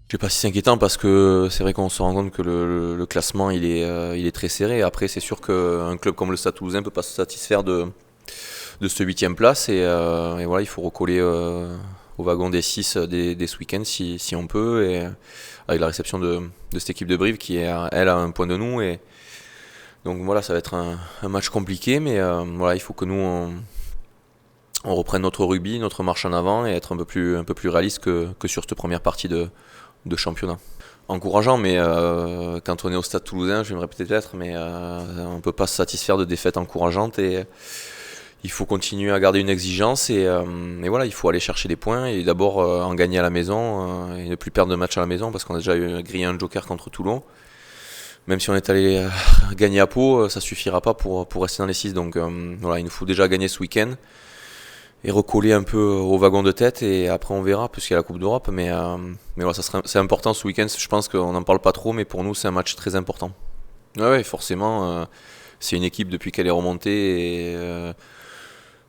Je sais pas si c'est inquiétant parce que c'est vrai qu'on se rend compte que le classement il est très serré. Après c'est sûr qu'un club comme le Stade Toulousain peut pas se satisfaire de ce huitième place et voilà il faut recoller au wagon des 6 dès ce week-end si on peut et avec la réception de cette équipe de Brive qui est elle a un point de nous et donc voilà ça va être un match compliqué mais voilà il faut que nous on reprenne notre rugby, notre marche en avant et être un peu plus réaliste que sur cette première partie de championnat. Encourageant, mais quand on est au Stade Toulousain, je me répéter peut-être, mais on ne peut pas se satisfaire de défaites encourageantes et il faut continuer à garder une exigence et voilà, il faut aller chercher des points et d'abord en gagner à la maison et ne plus perdre de match à la maison parce qu'on a déjà grillé un joker contre Toulon. Même si on est allé gagner à Pau, ça suffira pas pour rester dans les 6. Donc voilà, il nous faut déjà gagner ce week-end et recoller un peu au wagon de tête et après on verra puisqu'il y a la Coupe d'Europe mais voilà c'est important ce week-end, je pense qu'on n'en parle pas trop mais pour nous c'est un match très important. Ouais, forcément c'est une équipe depuis qu'elle est remontée et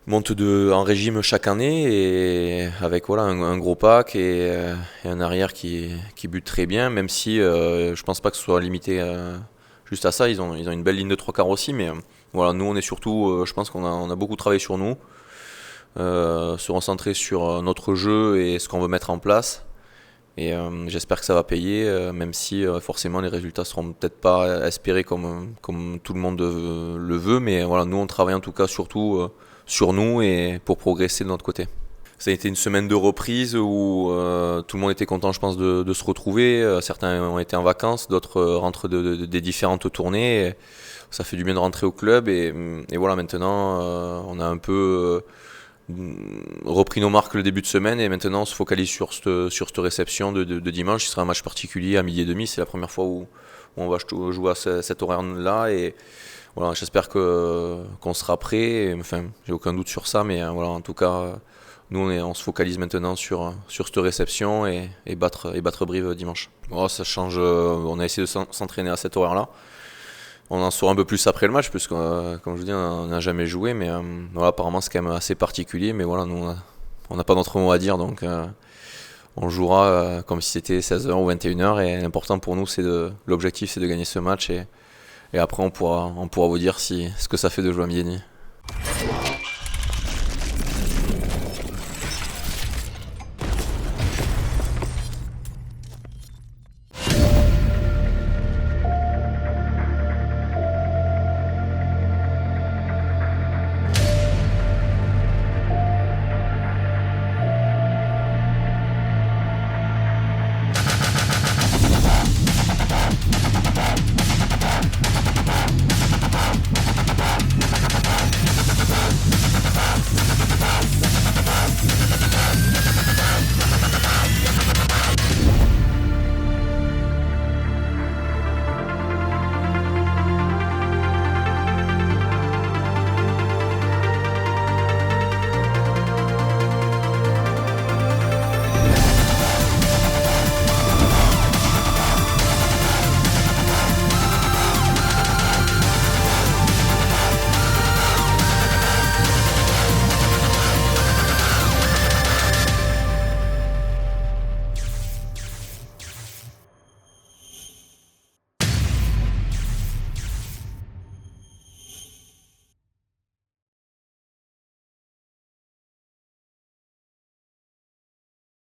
monte en régime chaque année et avec voilà un gros pack et un arrière qui bute très bien même si je pense pas que ce soit limité juste à ça, ils ont une belle ligne de trois quarts aussi mais voilà nous on est surtout je pense qu'on a beaucoup travaillé sur nous, se recentrer sur notre jeu et ce qu'on veut mettre en place. Et j'espère que ça va payer, même si forcément les résultats seront peut-être pas espérés comme tout le monde le veut. Mais voilà, nous on travaille en tout cas surtout sur nous et pour progresser de notre côté. Ça a été une semaine de reprise où tout le monde était content, je pense, de se retrouver. Certains ont été en vacances, d'autres rentrent des différentes tournées. Et ça fait du bien de rentrer au club et voilà, maintenant on a un peu repris nos marques le début de semaine et maintenant on se focalise sur cette réception de dimanche. Ce sera un match particulier à 12h30. C'est la première fois où on va jouer à cet horaire-là et voilà, j'espère qu'on sera prêt. Enfin, j'ai aucun doute sur ça, mais voilà, en tout cas, nous on se focalise maintenant sur cette réception et battre Brive dimanche. Bon, ça change. On a essayé de s'entraîner à cet horaire-là. On en saura un peu plus après le match, puisque, comme je vous dis, on n'a jamais joué, mais voilà, apparemment c'est quand même assez particulier, mais voilà, nous, on n'a pas notre mot à dire, donc on jouera comme si c'était 16h ou 21h, et l'important pour nous, l'objectif c'est de gagner ce match, et après on pourra vous dire ce que ça fait de jouer à Miami.